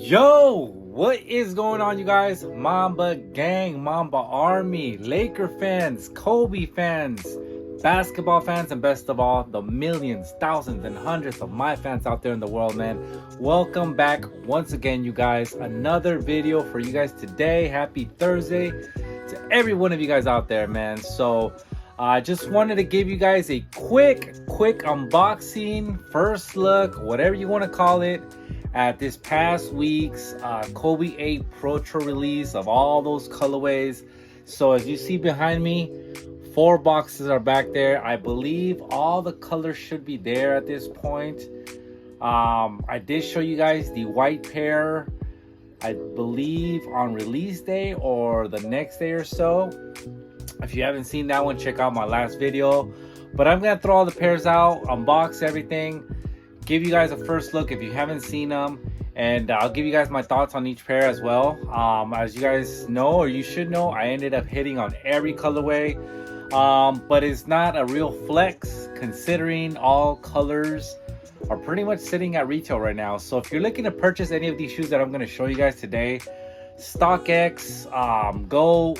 Yo, what is going on, you guys? Mamba gang, Mamba army, Laker fans, Kobe fans, basketball fans, and best of all, the millions, thousands, and hundreds of my fans out there in the world, man. Welcome back once again, you guys. Another video for you guys today. Happy Thursday to every one of you guys out there, man. So I just wanted to give you guys a quick unboxing, first look, whatever you want to call it, at this past week's Kobe 8 Protro release of all those colorways. So as you see behind me, 4 boxes are back there. I believe all the colors should be there at this point. I did show you guys the white pair, I believe on release day or the next day or so. If you haven't seen that one, check out my last video. But I'm gonna throw all the pairs out, unbox everything, give you guys a first look if you haven't seen them, and I'll give you guys my thoughts on each pair as well. As you guys know, or you should know, I ended up hitting on every colorway, but it's not a real flex considering all colors are pretty much sitting at retail right now. So if you're looking to purchase any of these shoes that I'm going to show you guys today, StockX, Go,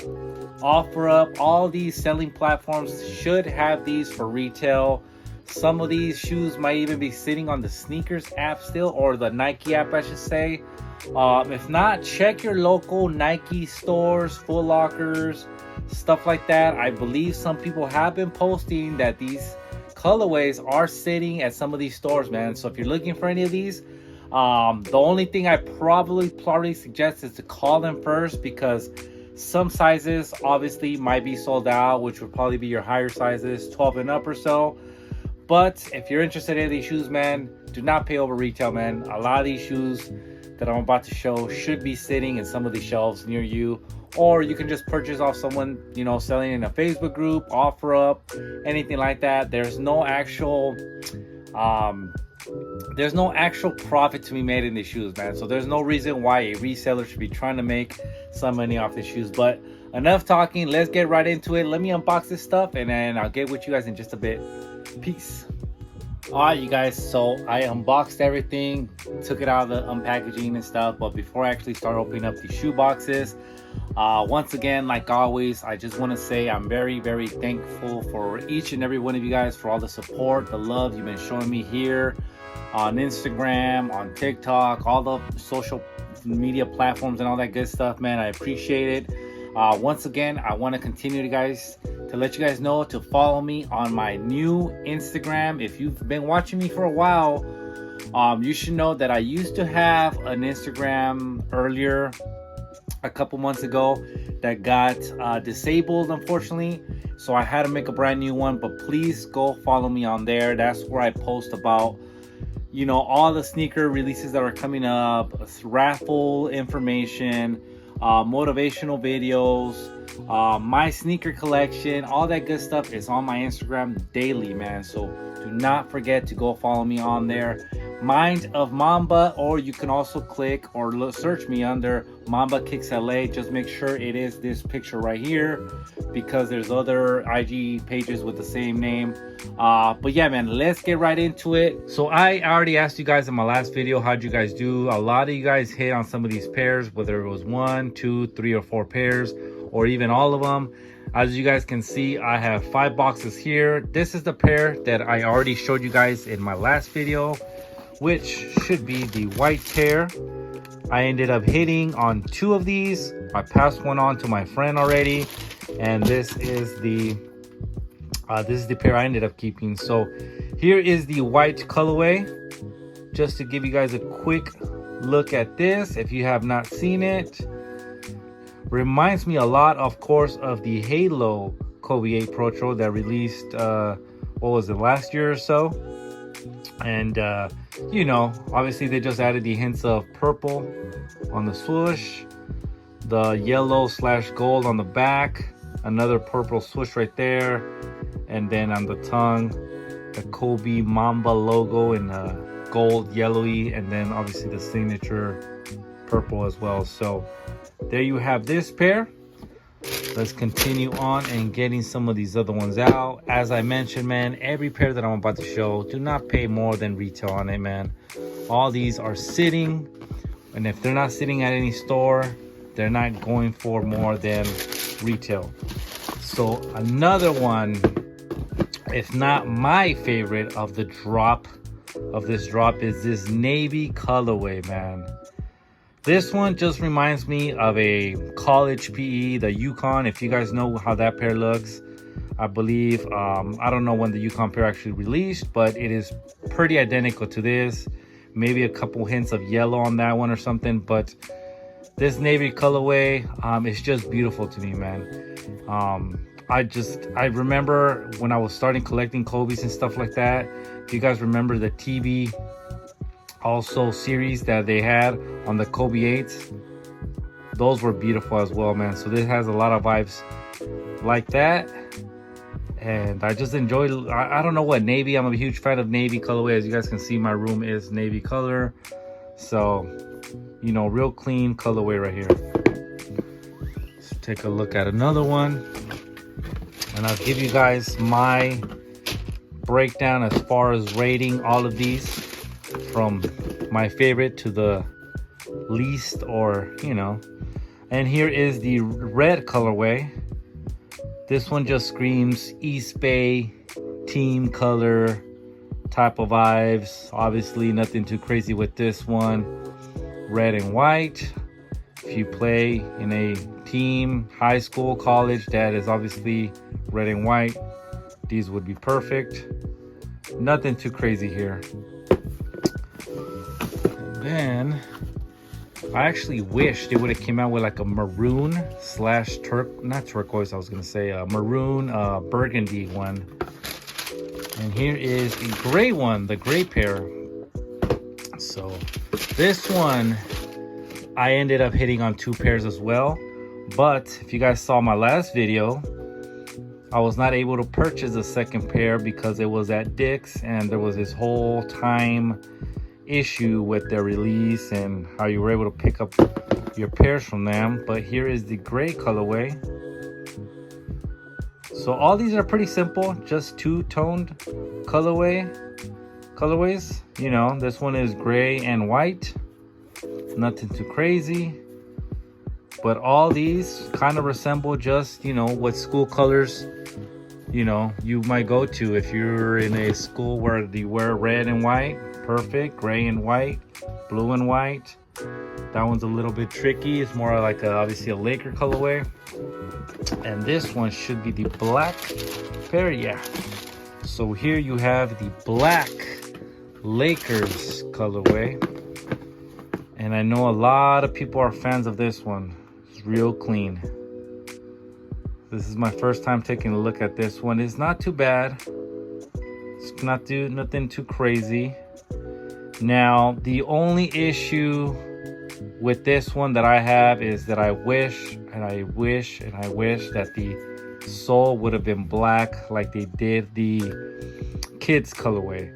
OfferUp, all these selling platforms should have these for retail. Some of these shoes might even be sitting on the sneakers app still, or the Nike app, I should say. If not, check your local Nike stores, Foot Lockers, stuff like that. I believe some people have been posting that these colorways are sitting at some of these stores, man. So if you're looking for any of these, the only thing I probably suggest is to call them first, because some sizes obviously might be sold out, which would probably be your higher sizes, 12 and up or so. But if you're interested in these shoes, man, do not pay over retail, man. A lot of these shoes that I'm about to show should be sitting in some of the shelves near you, or you can just purchase off someone, you know, selling in a Facebook group, OfferUp, anything like that. There's no actual profit to be made in these shoes, man. So there's no reason why a reseller should be trying to make some money off the shoes. But enough talking, let's get right into it. Let me unbox this stuff, and then I'll get with you guys in just a bit. Peace. All right, you guys, so I unboxed everything, took it out of the unpackaging and stuff, but before I actually start opening up these shoe boxes, once again, like always, I just want to say I'm very thankful for each and every one of you guys for all the support, the love you've been showing me here on Instagram, on TikTok, all the social media platforms and all that good stuff, man. I appreciate it. Once again, I want to continue to let you guys know to follow me on my new Instagram. If you've been watching me for a while, you should know that I used to have an Instagram earlier, a couple months ago, that got disabled, unfortunately. So I had to make a brand new one, but please go follow me on there. That's where I post about, you know, all the sneaker releases that are coming up, raffle information, motivational videos, my sneaker collection, all that good stuff is on my Instagram daily, man. So do not forget to go follow me on there, MindOfMamba, or you can also click or search me under Mambakicksla. Just make sure it is this picture right here, because there's other IG pages with the same name. But yeah, man, let's get right into it. So I already asked you guys in my last video, how'd you guys do? A lot of you guys hit on some of these pairs, whether it was 1, 2, 3, or 4 pairs, or even all of them. As you guys can see, I have 5 boxes here. This is the pair that I already showed you guys in my last video, which should be the white pair. I ended up hitting on 2 of these. I passed one on to my friend already, and this is the pair I ended up keeping. So here is the white colorway, just to give you guys a quick look at this if you have not seen it. Reminds me a lot, of course, of the Halo Kobe 8 Protro that released what was it, last year or so. And you know, obviously they just added the hints of purple on the swoosh, the yellow / gold on the back, another purple swoosh right there, and then on the tongue, the Kobe Mamba logo in gold, yellowy, and then obviously the signature purple as well. So there you have this pair. Let's continue on and getting some of these other ones out. As I mentioned, man, every pair that I'm about to show, do not pay more than retail on it, man. All these are sitting And if they're not sitting at any store, they're not going for more than retail. So another one, if not my favorite of the drop, is this navy colorway, man. This one just reminds me of a college PE, the Yukon. If you guys know how that pair looks, I believe, I don't know when the Yukon pair actually released, but it is pretty identical to this. Maybe a couple hints of yellow on that one or something, but this navy colorway is just beautiful to me, man. I remember when I was starting collecting Kobe's and stuff like that. If you guys remember the TV also series that they had on the Kobe 8s, those were beautiful as well, man. So this has a lot of vibes like that, and I just enjoy, I don't know what, navy. I'm a huge fan of navy colorway. As you guys can see, my room is navy color, so you know, real clean colorway right here. Let's take a look at another one, and I'll give you guys my breakdown as far as rating all of these from my favorite to the least, or you know. And here is the red colorway. This one just screams East Bay team color type of vibes. Obviously nothing too crazy with this one. Red and white. If you play in a team, high school, college, that is obviously red and white, these would be perfect. Nothing too crazy here. Then I actually wish they would have came out with like a maroon slash not turquoise, I was gonna say a maroon burgundy one. And here is the gray one, the gray pair. So this one I ended up hitting on 2 pairs as well, but if you guys saw my last video, I was not able to purchase a second pair because it was at Dick's, and there was this whole time issue with their release and how you were able to pick up your pairs from them. But here is the gray colorway. So all these are pretty simple, just two-toned colorways. You know, this one is gray and white, nothing too crazy, but all these kind of resemble just, you know, what school colors, you know, you might go to. If you're in a school where they wear red and white, perfect. Gray and white, blue and white, that one's a little bit tricky. It's more like obviously a Laker colorway. And this one should be the black pair, yeah. So here you have the black Lakers colorway, and I know a lot of people are fans of this one. It's real clean. This is my first time taking a look at this one. It's not too bad. It's nothing too crazy. Now the only issue with this one that I have is that I wish that the sole would have been black like they did the kids colorway.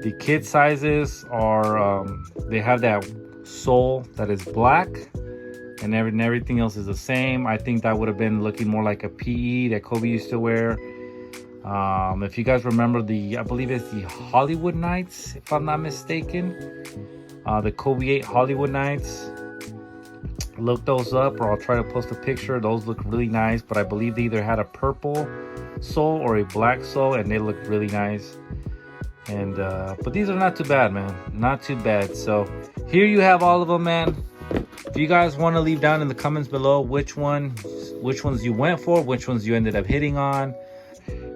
The kid sizes are they have that sole that is black, and everything else is the same. I think that would have been looking more like a PE that Kobe used to wear. If you guys remember I believe it's the Hollywood Nights, if I'm not mistaken, the Kobe 8 Hollywood Nights. Look those up, or I'll try to post a picture. Those look really nice, but I believe they either had a purple sole or a black sole, and they look really nice. And but these are not too bad, man, not too bad. So here you have all of them, man. If you guys want to leave down in the comments below which ones you went for, which ones you ended up hitting on.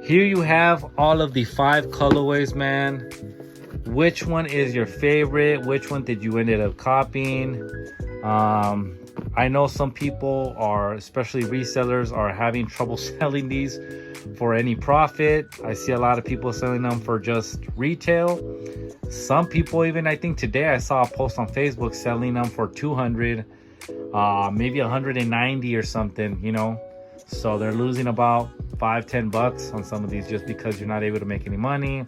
Here you have all of the 5 colorways, man. Which one is your favorite? Which one did you ended up copying? I know some people are, especially resellers, are having trouble selling these for any profit. I see a lot of people selling them for just retail. Some people, even I think today I saw a post on Facebook selling them for 200, maybe 190 or something, you know. So they're losing about $5-10 on some of these just because you're not able to make any money,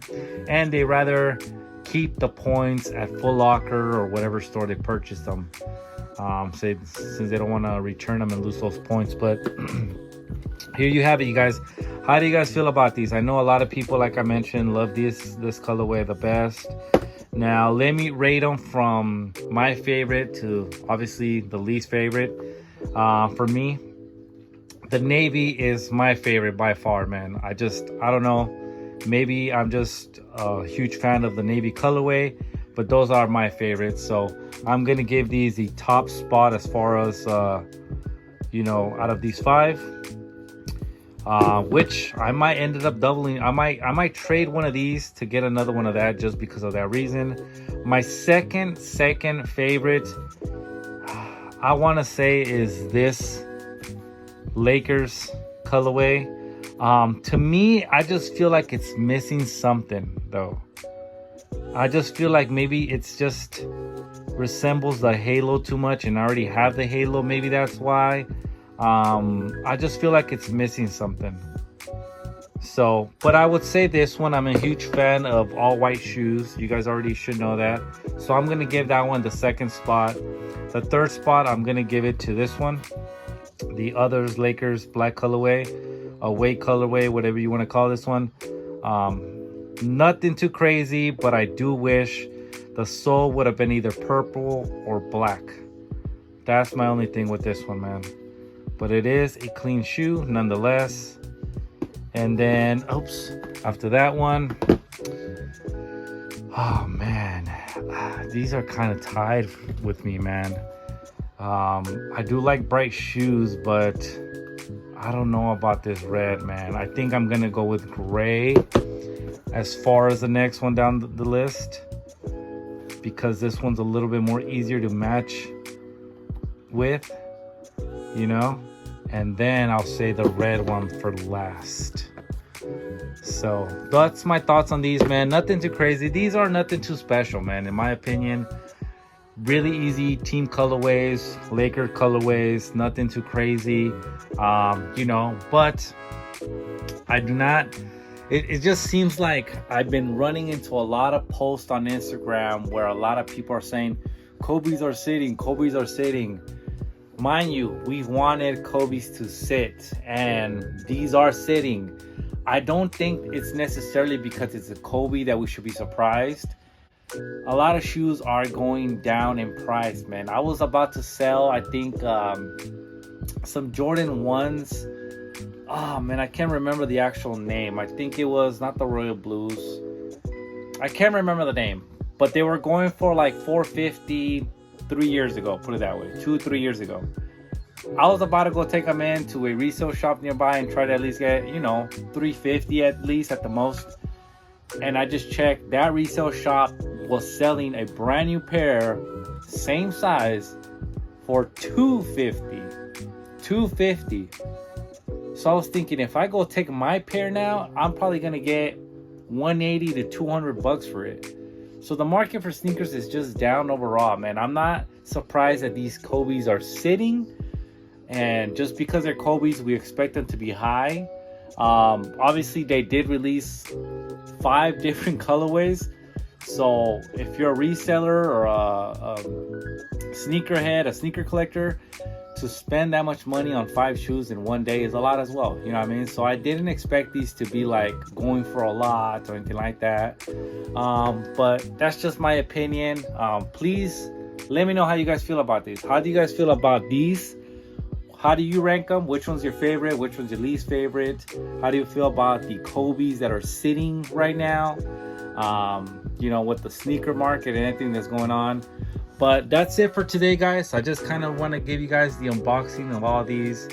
and they rather keep the points at Foot Locker or whatever store they purchased them, since they don't want to return them and lose those points. But here you have it, you guys. How do you guys feel about these? I know a lot of people, like I mentioned, love this colorway the best. Now let me rate them from my favorite to obviously the least favorite. For me, the navy is my favorite by far, man. I don't know, maybe I'm just a huge fan of the navy colorway, but those are my favorites. So I'm gonna give these the top spot as far as you know, out of these 5, which I might ended up doubling. I might trade one of these to get another one of that, just because of that reason. My second favorite, I want to say, is this Lakers colorway. To me, I just feel like it's missing something though. I just feel like maybe it's just resembles the halo too much, and I already have the halo. Maybe that's why. I just feel like it's missing something. So, but I would say this one, I'm a huge fan of all white shoes. You guys already should know that. So I'm gonna give that one the second spot. The third spot, I'm gonna give it to this one, the Others Lakers black colorway, away colorway, whatever you want to call this one. Nothing too crazy, but I do wish the sole would have been either purple or black. That's my only thing with this one, man. But it is a clean shoe nonetheless. And then, oops, after that one, oh man, these are kind of tied with me, man. I do like bright shoes, but I don't know about this red, man. I think I'm gonna go with gray as far as the next one down the list, because this one's a little bit more easier to match with, you know. And then I'll say the red one for last. So that's my thoughts on these, man. Nothing too crazy. These are nothing too special, man, in my opinion. Really easy team colorways, Laker colorways, nothing too crazy, you know. But I do not, it just seems like I've been running into a lot of posts on Instagram where a lot of people are saying Kobe's are sitting, Kobe's are sitting. Mind you, we wanted Kobe's to sit, and these are sitting. I don't think it's necessarily because it's a Kobe that we should be surprised. A lot of shoes are going down in price, man. I was about to sell, I think, some Jordan 1s. Oh man, I can't remember the actual name. I think it was not the Royal Blues. I can't remember the name, but they were going for like $450 3 years ago, put it that way, 2-3 years ago. I was about to go take them in to a resale shop nearby and try to at least get, you know, $350 at least at the most. And I just checked, that resale shop was selling a brand new pair, same size, for $250. So I was thinking, if I go take my pair now, I'm probably gonna get $180 to $200 for it. So the market for sneakers is just down overall, man. I'm not surprised that these Kobe's are sitting, and just because they're Kobe's, we expect them to be high. Obviously they did release 5 different colorways, so if you're a reseller or a sneakerhead, a sneaker collector, to spend that much money on 5 shoes in one day is a lot as well, you know what I mean? So I didn't expect these to be like going for a lot or anything like that, but that's just my opinion. Please let me know how you guys feel about these. How do you guys feel about these? How do you rank them? Which one's your favorite? Which one's your least favorite? How do you feel about the Kobe's that are sitting right now, you know, with the sneaker market and anything that's going on? But that's it for today, guys. I just kind of want to give you guys the unboxing of all these.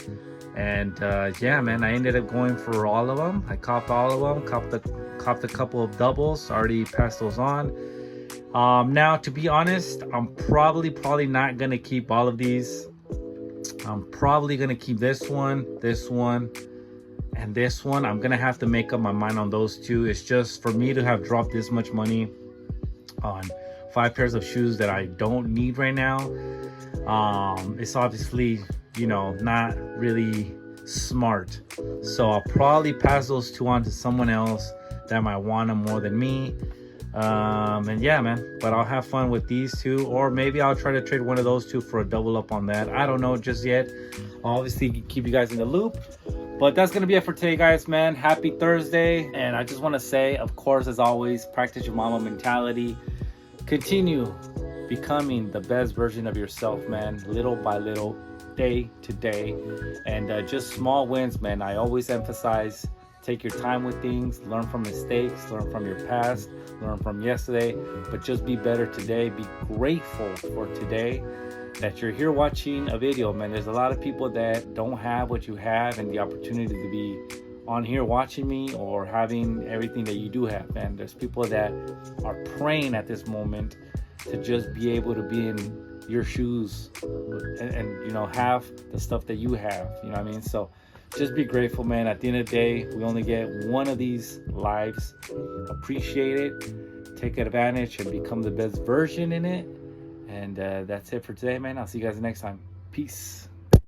And yeah, man, I ended up going for all of them. I copped all of them, copped a couple of doubles, already passed those on. Now, to be honest, I'm probably not going to keep all of these. I'm probably going to keep this one, and this one. I'm going to have to make up my mind on those two. It's just for me to have dropped this much money on 5 pairs of shoes that I don't need right now. It's obviously, you know, not really smart. So I'll probably pass those 2 on to someone else that might want them more than me. And yeah, man, but I'll have fun with these 2, or maybe I'll try to trade one of those 2 for a double up on that. I don't know just yet. I'll obviously keep you guys in the loop. But that's gonna be it for today, guys, man. Happy Thursday. And I just want to say, of course, as always, practice your Mamba mentality. continue becoming the best version of yourself, man, little by little, day to day. And just small wins, man. I always emphasize, take your time with things, learn from mistakes, learn from your past, learn from yesterday, but just be better today. Be grateful for today, that you're here watching a video, man. There's a lot of people that don't have what you have and the opportunity to be on here watching me or having everything that you do have, man. There's people that are praying at this moment to just be able to be in your shoes and you know, have the stuff that you have, you know what I mean? So just be grateful, man. At the end of the day, we only get one of these lives. Appreciate it, take advantage, and become the best version in it. And that's it for today, man. I'll see you guys next time. Peace.